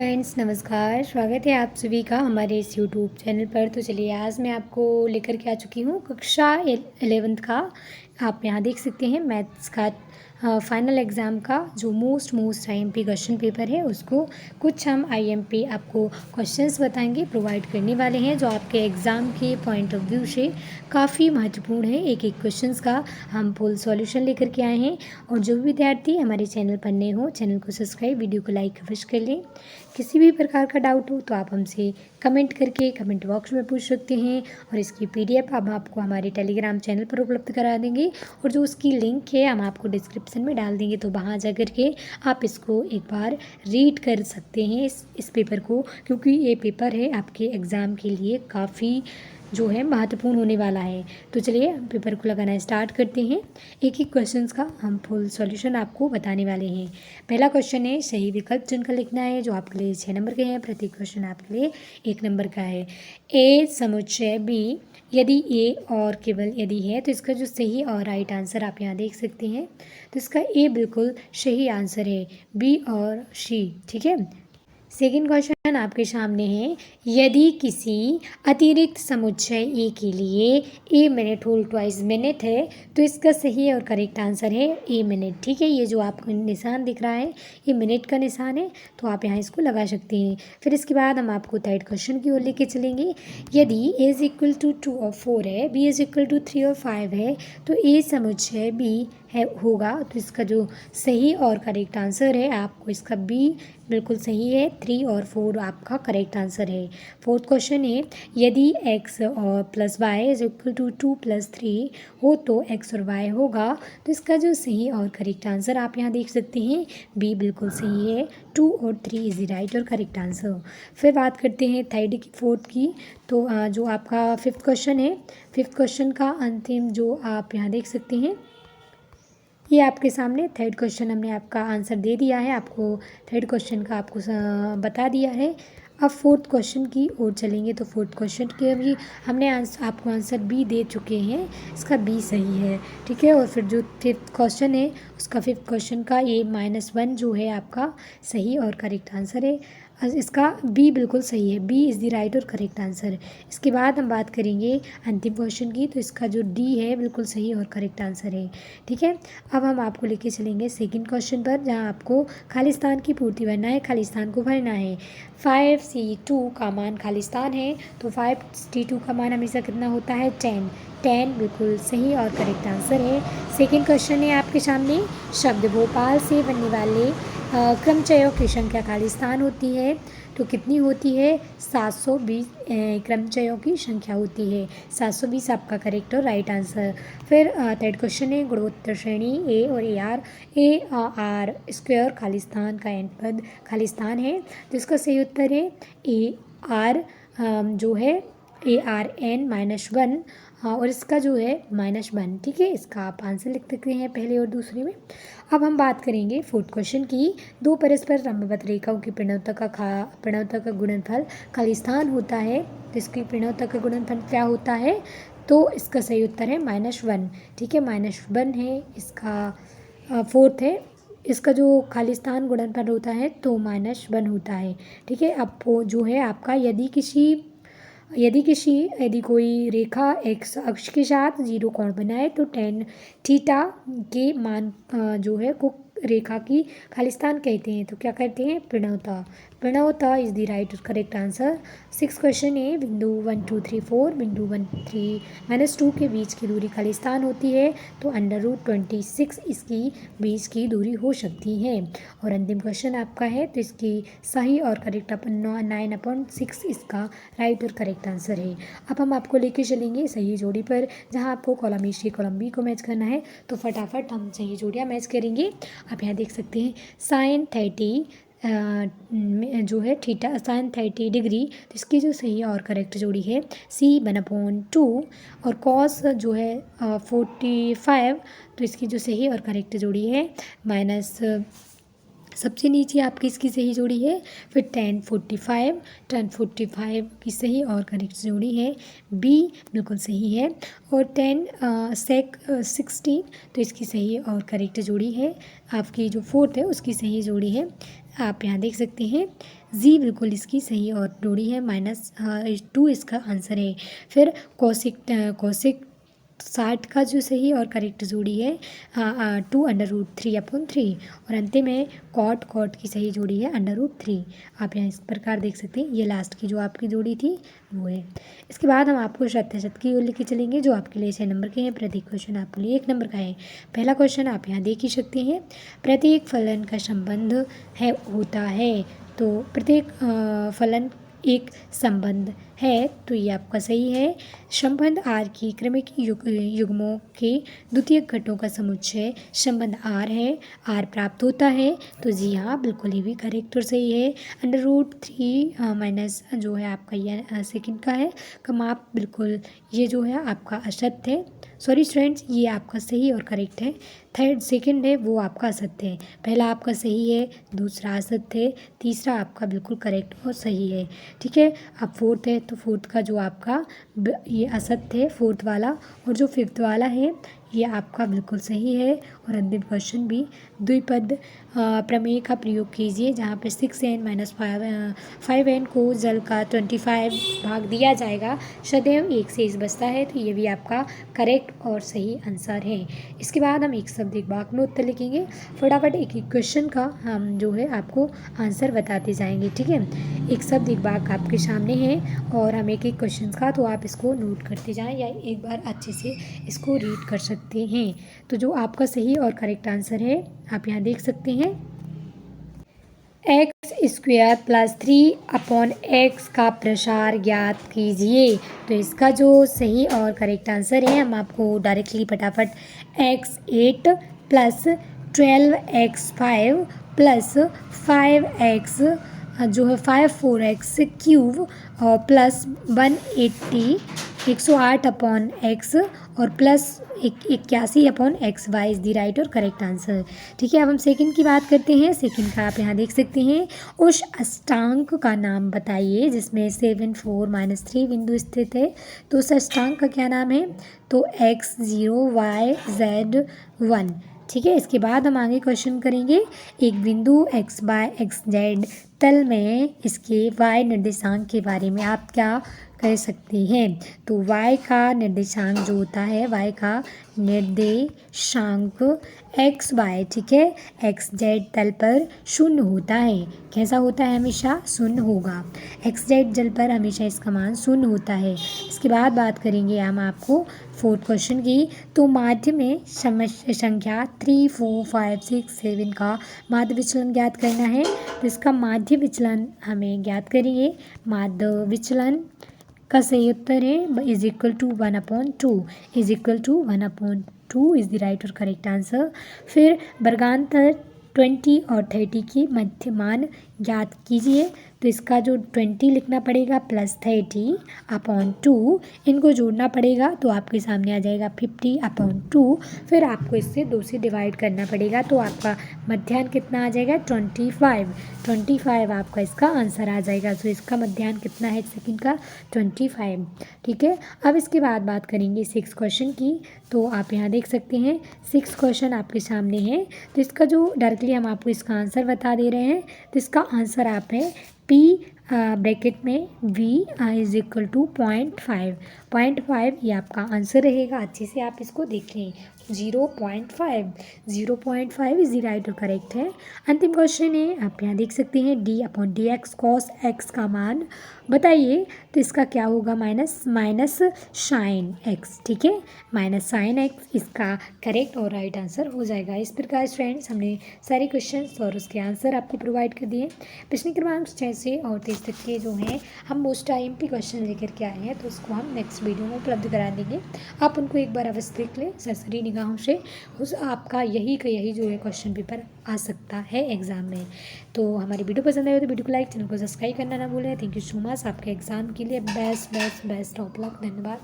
Friends नमस्कार, स्वागत है आप सभी का हमारे इस यूट्यूब चैनल पर। तो चलिए आज मैं आपको लेकर के आ चुकी हूँ कक्षा 11th का। आप यहाँ देख सकते हैं मैथ्स का फाइनल एग्ज़ाम का जो मोस्ट आईएमपी क्वेश्चन पेपर है उसको कुछ हम आईएमपी आपको क्वेश्चंस बताएंगे, प्रोवाइड करने वाले हैं जो आपके एग्ज़ाम के पॉइंट ऑफ व्यू से काफ़ी महत्वपूर्ण है। एक एक क्वेश्चंस का हम फुल सॉल्यूशन लेकर के आए हैं। और जो भी विद्यार्थी हमारे चैनल पर नए हो, चैनल को सब्सक्राइब, वीडियो को लाइक अवश्य कर लें। किसी भी प्रकार का डाउट हो तो आप हमसे कमेंट करके कमेंट बॉक्स में पूछ सकते हैं। और इसकी पीडीएफ हम आपको हमारे टेलीग्राम चैनल पर उपलब्ध करा देंगे और जो उसकी लिंक है हम आपको डिस्क्रिप्शन में डाल देंगे, तो वहाँ जा कर के आप इसको एक बार रीड कर सकते हैं इस पेपर को, क्योंकि ये पेपर है आपके एग्ज़ाम के लिए काफ़ी जो है महत्वपूर्ण होने वाला है। तो चलिए हम पेपर को लगाना स्टार्ट करते हैं। एक एक क्वेश्चंस का हम फुल सॉल्यूशन आपको बताने वाले हैं। पहला क्वेश्चन है सही विकल्प चुनकर लिखना है, जो आपके लिए 6 नंबर के हैं। प्रत्येक क्वेश्चन आपके लिए 1 नंबर का है। ए समुच्चय बी यदि ए और केवल यदि है तो इसका जो सही और राइट आंसर आप यहाँ देख सकते हैं। तो इसका ए बिल्कुल सही आंसर है, बी और सी। ठीक है। सेकेंड क्वेश्चन आपके सामने है, यदि किसी अतिरिक्त समुच्चय ए के लिए A minute whole twice minute है तो इसका सही और करेक्ट आंसर है ए मिनट। ठीक है, ये जो आपको निशान दिख रहा है ये मिनट का निशान है, तो आप यहाँ इसको लगा सकते हैं। फिर इसके बाद हम आपको थर्ड क्वेश्चन की ओर लेके चलेंगे। यदि ए इज इक्वल टू 2 और 4 है, बी इज इक्वल टू 3 और 5 है, तो ए समुच्चय बी है होगा। तो इसका जो सही और करेक्ट आंसर है आपको इसका बी बिल्कुल सही है, 3 और 4 आपका करेक्ट आंसर है। फोर्थ क्वेश्चन है, यदि x और plus y is equal to 2 + 3 हो तो x और y होगा। तो इसका जो सही और करेक्ट आंसर आप यहाँ देख सकते हैं बी बिल्कुल सही है, 2 और 3 इज द राइट और करेक्ट आंसर। फिर बात करते हैं थर्ड की फोर्थ की। तो जो आपका फिफ्थ क्वेश्चन है, फिफ्थ क्वेश्चन का अंतिम जो आप यहाँ देख सकते हैं ये आपके सामने थर्ड क्वेश्चन हमने आपका आंसर दे दिया है, आपको थर्ड क्वेश्चन का आपको बता दिया है। अब फोर्थ क्वेश्चन की ओर चलेंगे। तो फोर्थ क्वेश्चन के भी हमने आपको आंसर बी दे चुके हैं, इसका बी सही है। ठीक है। और फिर जो फिफ्थ क्वेश्चन है उसका फिफ्थ क्वेश्चन का ये -1 जो है आपका सही और करेक्ट आंसर है, इसका बी बिल्कुल सही है, बी इज़ द राइट और करेक्ट आंसर। इसके बाद हम बात करेंगे अंतिम क्वेश्चन की। तो इसका जो डी है बिल्कुल सही और करेक्ट आंसर है। ठीक है। अब हम आपको लेके चलेंगे सेकंड क्वेश्चन पर, जहां आपको खालिस्तान की पूर्ति भरना है, खालिस्तान को भरना है। 5C2 का मान खालिस्तान है, तो 5C2 का मान हमेशा कितना होता है 10। 10 बिल्कुल सही और करेक्ट आंसर है। सेकंड क्वेश्चन है आपके सामने, शब्द भोपाल से बनने वाले क्रमचयों की संख्या खालिस्तान होती है तो कितनी होती है 720 क्रमचयों की संख्या होती है। 720 आपका करेक्ट और राइट आंसर। फिर थर्ड क्वेश्चन है गुणोत्तर श्रेणी ए और ए आर स्क्वायर खालिस्तान का एन पद खालिस्तान है, तो इसका सही उत्तर है ए आर जो है ARN-1 और इसका जो है -1। ठीक है, इसका आप आंसर लिख सकते हैं पहले और दूसरे में। अब हम बात करेंगे फोर्थ क्वेश्चन की। दो परस्पर लंबवत रेखाओं की प्रणवता का गुणनफल खालिस्तान होता है, तो इसकी प्रणवता का गुणनफल क्या होता है, तो इसका सही उत्तर है -1। ठीक है, -1 है इसका फोर्थ है। इसका जो खालिस्तान गुणनफल होता है तो -1 होता है। ठीक है। अब वो जो है आपका यदि कोई रेखा एक्स अक्ष के साथ 0 कोण बनाए तो tan थीटा के मान जो है को रेखा की खालिस्तान कहते हैं, तो क्या कहते हैं Pranavta is the right correct answer. Six question है, बिंदु 1 2 3 4 बिंदु 1 3 -2 के बीच की दूरी खालिस्तान होती है, तो √26 इसकी बीच की दूरी हो सकती है। और अंतिम क्वेश्चन आपका है, तो इसकी सही और करेक्ट 9/6 इसका राइट और करेक्ट आंसर है। अब हम आपको लेके चलेंगे सही जोड़ी पर, जहां आपको कॉलम ए से कॉलम बी को मैच करना है, तो फटाफट हम सही जोड़ियाँ मैच करेंगे। आप यहाँ देख सकते हैं sin 30 जो है थीटा sin 30 डिग्री, तो इसकी जो सही और करेक्ट जोड़ी है C1/2 और cos जो है 45, तो इसकी जो सही और करेक्ट जोड़ी है माइनस सबसे नीचे आपकी इसकी सही जोड़ी है। फिर tan 45 की सही और करेक्ट जोड़ी है बी बिल्कुल सही है। और tan sec 16, तो इसकी सही और करेक्ट जोड़ी है आपकी जो फोर्थ है उसकी सही जोड़ी है, आप यहाँ देख सकते हैं जी बिल्कुल इसकी सही और जोड़ी है, -2 इसका आंसर है। फिर कोसिक 60 का जो सही और करेक्ट जोड़ी है 2√3/3 और अंतिम है कॉट की सही जोड़ी है √3। आप यहाँ इस प्रकार देख सकते हैं, ये लास्ट की जो आपकी जोड़ी थी वो है। इसके बाद हम आपको शत की ओर लेके चलेंगे जो आपके लिए 6 नंबर के हैं। प्रत्येक क्वेश्चन आपके लिए 1 नंबर का है। पहला क्वेश्चन आप यहाँ देख ही सकते हैं, प्रत्येक फलन का संबंध होता है। तो प्रत्येक फलन एक संबंध है, तो ये आपका सही है। संबंध आर की क्रमिक युग्मों के द्वितीयक घटों का समुच्चय संबंध आर है, आर प्राप्त होता है। तो जी हाँ बिल्कुल ये भी करेक्ट और सही है। √3 माइनस जो है आपका ये सेकंड का है का माप, बिल्कुल ये जो है आपका असत्य है। सॉरी स्टूडेंट्स, ये आपका सही और करेक्ट है। थर्ड सेकंड है वो आपका असत्य है। पहला आपका सही है, दूसरा असत्य है, तीसरा आपका बिल्कुल करेक्ट और सही है। ठीक है, अब फोर्थ है तो फोर्थ का जो आपका ये असत्य है फोर्थ वाला, और जो फिफ्थ वाला है ये आपका बिल्कुल सही है। और अंतिम क्वेश्चन भी द्विपद प्रमेय का प्रयोग कीजिए, जहाँ पे 6n - 5n को जल का 25 भाग दिया जाएगा, सदैव 1 शेष बचता है। तो ये भी आपका करेक्ट और सही आंसर है। इसके बाद हम एक शब्द एक वाक्य में उत्तर लिखेंगे। फटाफट एक एक क्वेश्चन का हम जो है आपको आंसर बताते जाएंगे। ठीक है, एक शब्द एक वाक्य आपके सामने है और हम एक एक क्वेश्चन का, तो आप इसको नोट करते जाएं या एक बार अच्छे से इसको रीड कर सकते हैं। तो जो आपका सही और करेक्ट आंसर है आप यहाँ देख सकते हैं, x² + 3/x का प्रसार ज्ञात कीजिए। तो इसका जो सही और करेक्ट आंसर है हम आपको डायरेक्टली फटाफट x8 + 12x5 + 5x जो है 4x³ और प्लस 108/x और plus 81/xy is the right और करेक्ट आंसर। ठीक है, अब हम सेकंड की बात करते हैं। सेकंड का आप यहाँ देख सकते हैं, उस अष्टांक का नाम बताइए जिसमें 7 4 -3 बिंदु स्थित है। तो उस अष्टांक का क्या नाम है? तो x0 y z 1। ठीक है, इसके बाद हम आगे क्वेश्चन करेंगे। एक बिंदु x/xz तल में इसके y निर्देशांक के बारे में आप क्या कह सकते हैं? तो y का निर्देशांक जो होता है, y का निर्देशांक xy, ठीक है, xz तल पर शून्य होता है। कैसा होता है? हमेशा शून्य होगा। xz तल पर हमेशा इसका मान शून्य होता है। इसके बाद बात करेंगे हम आपको फोर्थ क्वेश्चन की। तो माध्य में संख्या 3 4 5 6 7 का माध्य विचलन ज्ञात करना है। तो इसका माध्य विचलन हमें ज्ञात करेंगे। माध्य विचलन का सही उत्तर है = 1/2 = 1/2 इज़ द राइट और करेक्ट आंसर। फिर वर्गांतर 20 और 30 की मध्य मान ज्ञात कीजिए। तो इसका जो 20 लिखना पड़ेगा प्लस 30/2, इनको जोड़ना पड़ेगा तो आपके सामने आ जाएगा 50/2। फिर आपको इससे 2 से डिवाइड करना पड़ेगा तो आपका मध्याह्न कितना आ जाएगा? 25 आपका इसका आंसर आ जाएगा। तो इसका मध्याह्न कितना है सेकंड का? 25। ठीक है, अब इसके बाद बात करेंगे 6 क्वेश्चन की। तो आप यहाँ देख सकते हैं 6 क्वेश्चन आपके सामने है। तो इसका जो डायरेक्टली हम आपको इसका आंसर बता दे रहे हैं। तो इसका आंसर आप है P ब्रैकेट में V = 0.5 ये आपका आंसर रहेगा। अच्छे से आप इसको देख लें। 0.5 इज़ द राइट और करेक्ट है। अंतिम क्वेश्चन है, आप यहाँ देख सकते हैं d/dx cos x का मान बताइए। तो इसका क्या होगा? Minus sin x। ठीक है, माइनस sin x इसका करेक्ट और राइट आंसर हो जाएगा। इस प्रकार फ्रेंड्स हमने सारे क्वेश्चंस और उसके आंसर आपको प्रोवाइड कर दिए। प्रश्न क्रमांक 6 से और 23 तक के जो हैं हम मोस्ट IMP क्वेश्चन लेकर के आए हैं, तो उसको हम नेक्स्ट वीडियो में उपलब्ध करा देंगे। आप उनको एक बार अवश्य देख लें सरसरी निगाहों से। उस आपका यही जो है क्वेश्चन पेपर आ सकता है एग्ज़ाम में। तो हमारी वीडियो पसंद आए तो वीडियो को लाइक, चैनल को सब्सक्राइब करना ना भूलें। Thank you so much. आपके एग्ज़ाम के लिए बेस्ट ऑफ लक। धन्यवाद।